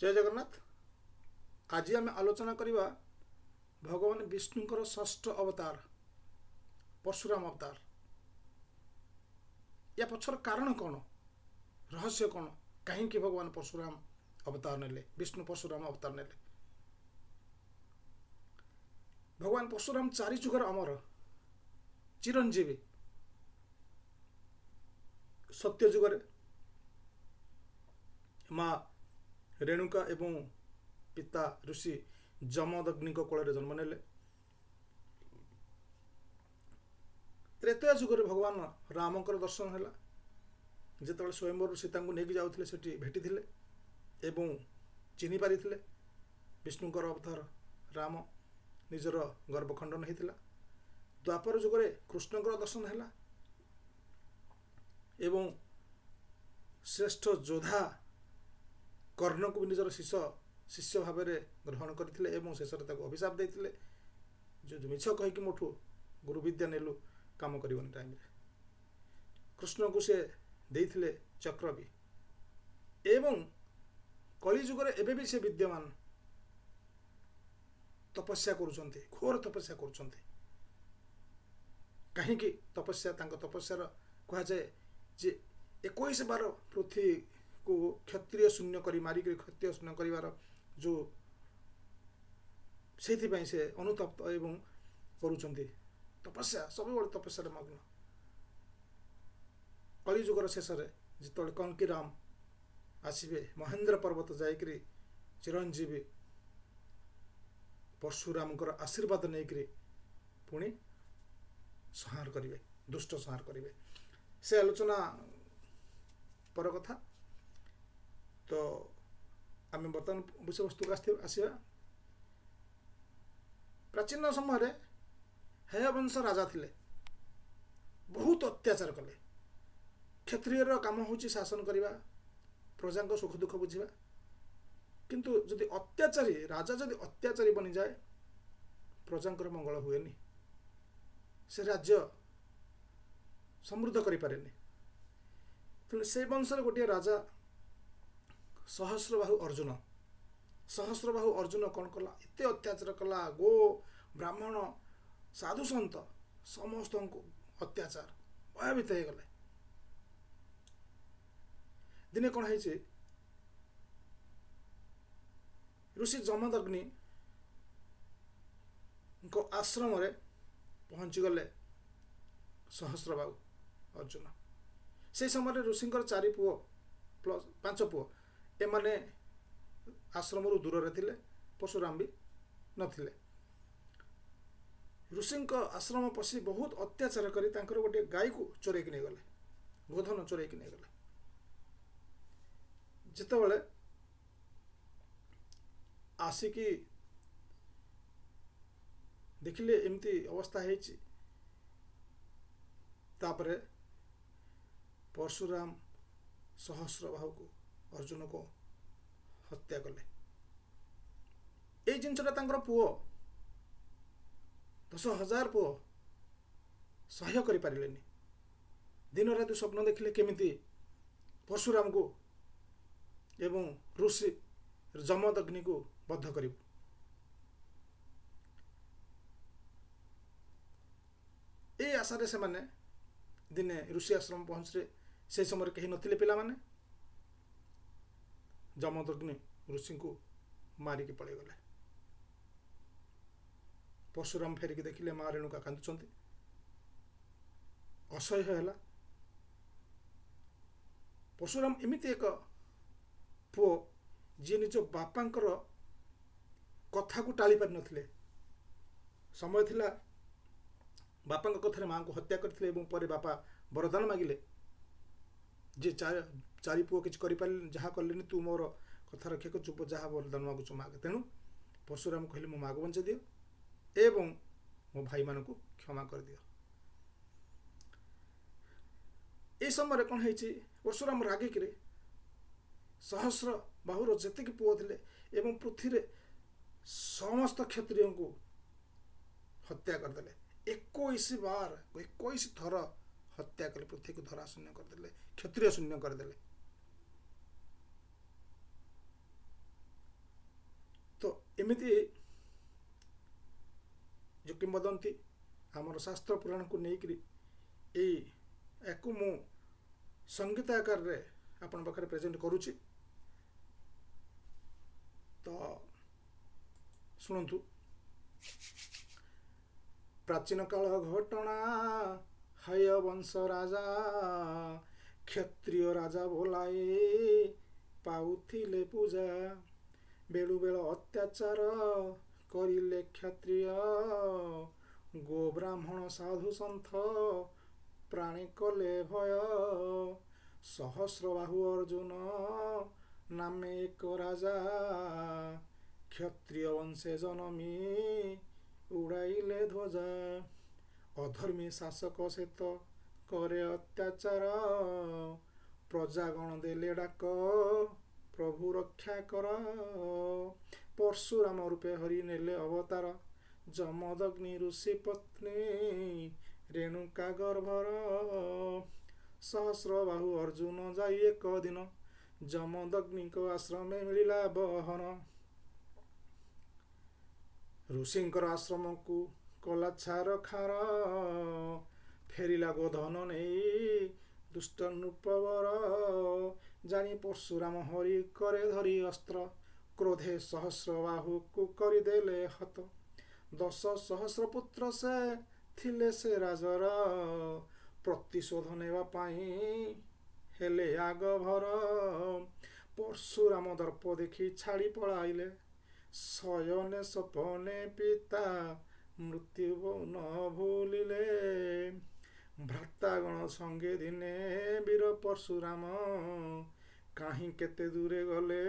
जय जगन्नाथ। आज आम आलोचना करवा भगवान विष्णुଙ୍କର षष्ठ अवतार परशुराम अवतार। या पछर कारण कौन, रहस्य कौन, कहीं भगवान परशुराम अवतार नेले, विष्णु परशुराम अवतार नेले। भगवान परशुराम चारि जुगर अमर चिरंजीवी। सत्य जुगरे माँ रेणुका एवं पिता ऋषि जमदग्नि कोल जन्म नेले। त्रेतया जुगरे भगवान रामकर दर्शन है, जिते स्वयंवर सीता को लेकिन जाऊे से भेटी एवं चिन्ह पारी विष्णुकर अवतार राम निजर गर्भखंडन होता। द्वापर जुगरे कृष्णकर दर्शन है एवं श्रेष्ठ योद्धा कर्ण को भी निजर शिष्य भाव में ग्रहण करते शेष अभिशाप देते, जो मिछ कहीकि मोठू गुरु विद्या नेलु काम करबन टाइम रे। कृष्ण को से देइथिले चक्र भी एवं कली जुगरे एबे भी से विद्यमान तपस्या करुचंती, घोर तपस्या करुचंती। कहीं तपस्या तपस्यार कह जाए जे 21 बार पृथ्वी को क्षत्रिय शून्य करी मारिक क्षत्रिय शून्य कर जो से अनुतप्त एवं करुचंती तपस्या सब तपस्या मग्न। कलिजुगर शेष जिते कंकीराम आसबे महेंद्र पर्वत जाकरी चिरंजीवी परशुराम आशीर्वाद नहीं पुणी संहार करेंगे, दुष्ट संहार करेंगे। से आलोचना पर कथा। तो आम बर्तमान विषय वस्तु को आसवा। प्राचीन समय हेय वंश राजा थिले, बहुत अत्याचार कले। क्षत्रिय काम हूँ शासन करवा, प्रजा सुख दुख बुझा। किंतु जदि अत्याचारी राजा जदि अत्याचारी बनी जाए प्रजांकर मंगल हुएनी, से राज्य समृद्ध करें। से वंश गोटे राजा सहस्रबाहु अर्जुन। सहस्रबाहु अर्जुन कौन कला, एत अत्याचार कला। गो ब्राह्मण साधु सन्त समस्त को अत्याचार भयभीत हो गले। दिने कौन है ऋषि जमदग्नि आश्रम रे पहुंची गले सहस्रबाहु अर्जुन। से समय ऋषिंकर 4 पुओ प्लस 5 पुओ एमाने आश्रम दूर रे थिले, परशुराम भी नथिले। ऋषि आश्रम पशि बहुत अत्याचार करी गोटे गाय को चोरेक नहीं गले, गोधन चोरेक नहीं गले। जितेबाला आसिकी देखिले एमती अवस्था है, तापरे परशुराम सहस्रबाहु को अर्जुन को हत्या कले। ये जिनसा पुओ 10,000 पुओ सह्य करि पारिलेनी। दिन राति स्वप्न देखिले केमिति परशुराम को एवं ऋषि जमदग्नि को बद्ध करिबु। ए आशा से माने दिने ऋषि आश्रम पहुंचले। से समय कहीं नथिले पिला माने। जमदग्नि ऋषि को मारिक पड़े गले। परशुराम फेरिक देखिले माँ रेणुका कांदुचंती। असह्य है। परशुराम एमती एक पुओ जी निज बापांकर कथा को टाली पारि नथिले। समय थिला बापा कथार माँ को हत्या करथिले एवं परे बापा वरदान मागिले जे 4 पुओ किछ करि पारि जहा कलेनी, तू मोर कथा रक्षा कर चुप जहा वरदान मागुच माग। तेणु परशुराम कहले मो माँ को बंचे दियो एवं मो भाई मान को क्षमा कर दियो। ए समय कौन है परशुराम रागिक सहस्र बाहुर जेतिक पुओ थिले एवं पृथ्वी समस्त क्षत्रिय को हत्या करदेले। 21 बार 21 थर हत्या कले, पृथ्वी को धरा शून्य करदेले, क्षत्रिय शून्य करदेले। ଏମିତି ଯେଉଁ କିମ୍ବଦନ୍ତୀ ଆମର ଶାସ୍ତ୍ର ପୁରାଣକୁ ନେଇକରି ୟାକୁ ମୁଁ ସଙ୍ଗୀତ ଆକାରରେ ଆପଣଙ୍କ ପାଖରେ ପ୍ରେଜେଣ୍ଟ କରୁଛି। ତ ଶୁଣନ୍ତୁ। ପ୍ରାଚୀନ କାଳ ଘଟଣା, ହାୟ ବଂଶ ରାଜା, କ୍ଷତ୍ରିୟ ରାଜା ବୋଲାଇ ପାଉଥିଲେ ପୂଜା। ବେଳୁ ବେଳ ଅତ୍ୟାଚାର କରିଲେ କ୍ଷତ୍ରିୟ, ଗୋ ବ୍ରାହ୍ମଣ ସାଧୁ ସନ୍ଥ ପ୍ରାଣୀ କଲେ ଭୟ। ସହସ୍ରବାହୁ ଅର୍ଜୁନ ନାମେ ଏକ ରାଜା, କ୍ଷତ୍ରିୟ ବଂଶେ ଜନମି ଉଡ଼ାଇଲେ ଧ୍ୱଜା। ଅଧର୍ମୀ ଶାସକ ସେତ କରେ ଅତ୍ୟାଚାର, ପ୍ରଜାଗଣ ଦେଲେ ଡାକ ପ୍ରଭୁ ରକ୍ଷା କର। ପରଶୁରାମ ରୂପେ ହରି ନେଲେ ଅବତାର, ଯମଦଗ୍ନି ଋଷି ପତ୍ନୀ ରେଣୁକା ଗର୍ଭର। ସହସ୍ରବାହୁ ଅର୍ଜୁନ ଯାଇ ଏକ ଦିନ, ଯମଦଗ୍ନିଙ୍କ ଆଶ୍ରମେ ମିଳିଲା ବହନ। ଋଷିଙ୍କର ଆଶ୍ରମକୁ କଲା ଛାରଖାର, ଫେରିଲା ଗୋଧନ ନେଇ ଦୁଷ୍ଟ ନୃପବର। ଜାଣି ପରଶୁରାମ ହରି କରେ ଧରି ଅସ୍ତ୍ର, କ୍ରୋଧେ ସହସ୍ରବାହୁକୁ କରିଦେଲେ ହତ। 10,000 ପୁତ୍ର ସେ ଥିଲେ ସେ ରାଜର, ପ୍ରତିଶୋଧ ନେବା ପାଇଁ ହେଲେ ଆଗଭର। ପରଶୁରାମ ଦର୍ପ ଦେଖି ଛାଡ଼ି ପଳାଇଲେ, ଶୟନେ ସପନେ ପିତା ମୃତ୍ୟୁ ନ ଭୁଲିଲେ। ଭ୍ରାତାଗଣ ସଙ୍ଗେ ଦିନେ ବୀର ପରଶୁରାମ, କାହିଁ କେତେ ଦୂରେ ଗଲେ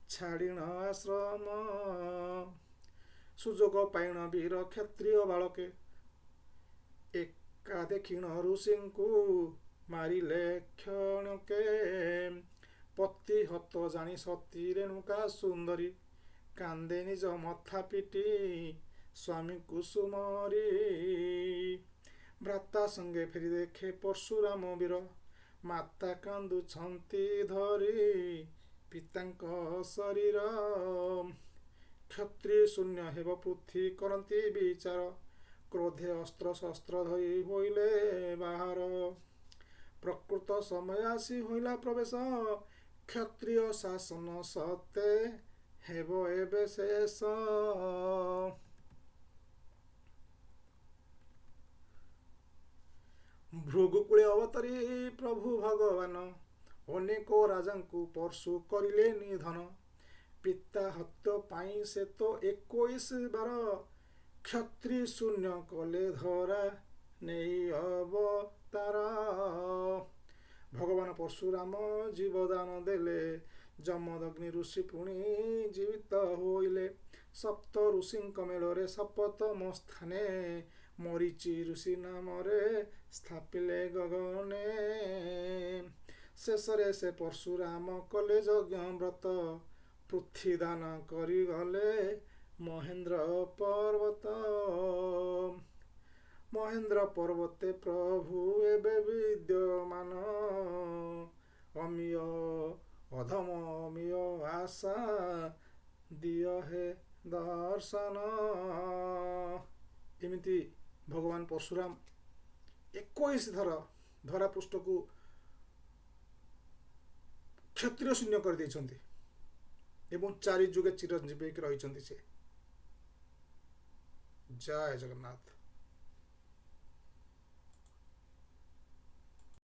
ଛାଡ଼ିଣ ଆଶ୍ରମ। ସୁଯୋଗ ପାଇଣ ବୀର କ୍ଷତ୍ରିୟ ବାଳକେ, ଏକା ଦେଖିଣ ଋଷିଙ୍କୁ ମାରିଲେ କ୍ଷଣକେ। ପତି ହତ ଜାଣି ସତୀ ରେଣୁକା ସୁନ୍ଦରୀ, କାନ୍ଦେ ନିଜ ମଥା ପିଟି ସ୍ୱାମୀଙ୍କୁ ସୁମରି। ଭ୍ରାତା ସଙ୍ଗେ ଫେରି ଦେଖେ ପରଶୁରାମ ବୀର, ମାତା କାନ୍ଦୁଛନ୍ତି ଧରି ପିତାଙ୍କ ଶରୀର। କ୍ଷତ୍ରିୟ ଶୂନ୍ୟ ହେବ ପୃଥ୍ୱୀ କରନ୍ତି ବିଚାର, କ୍ରୋଧେ ଅସ୍ତ୍ର ଶସ୍ତ୍ର ଧରି ହୋଇଲେ ବାହାର। ପ୍ରକୃତ ସମୟ ଆସି ହୋଇଲା ପ୍ରବେଶ, କ୍ଷତ୍ରିୟ ଶାସନ ସତେ ହେବ ଏବେ ଶେଷ। ଭୃଗୁକୁଳେ ଅବତରି ପ୍ରଭୁ ଭଗବାନ, ଅନେକ ରାଜାଙ୍କୁ ପରଶୁ କରିଲେ ନିଧନ। ପିତା ହତ୍ୟ ପାଇଁ ସେ ତ 21 ବାର, କ୍ଷତ୍ରି ଶୂନ୍ୟ କଲେ ଧରା ନେଇ ଅବତାର। ଭଗବାନ ପରଶୁରାମ ଜୀବଦାନ ଦେଲେ, ଯମଦଗ୍ନି ଋଷି ପୁଣି ଜୀବିତ ହୋଇଲେ। ସପ୍ତ ଋଷିଙ୍କ ମେଳରେ ଶପଥ ମୋ ସ୍ଥାନେ, ମରିଚି ଋଷି ନାମରେ ସ୍ଥାପିଲେ ଗଗନେ। ଶେଷରେ ସେ ପରଶୁରାମ କଲେ ଯଜ୍ଞ ବ୍ରତ, ପୃଥ୍ୱୀ ଦାନ କରିଗଲେ ମହେନ୍ଦ୍ର ପର୍ବତ। ମହେନ୍ଦ୍ର ପର୍ବତେ ପ୍ରଭୁ ଏବେ ବିଦ୍ୟମାନ, ଅମିୟ ଅଧମ ଅମିୟ ଆଶା ଦିଅ ହେ ଦର୍ଶନ। ଏମିତି ଭଗବାନ ପରଶୁରାମ 21 ଥର ଧରାପୃଷ୍ଠକୁ କ୍ଷତ୍ରିୟ ଶୂନ୍ୟ କରିଦେଇଛନ୍ତି ଏବଂ 4 ଯୁଗେ ଚିରଞ୍ଜୀବୀ ହେଇକି ରହିଛନ୍ତି ସେ। ଜୟ ଜଗନ୍ନାଥ।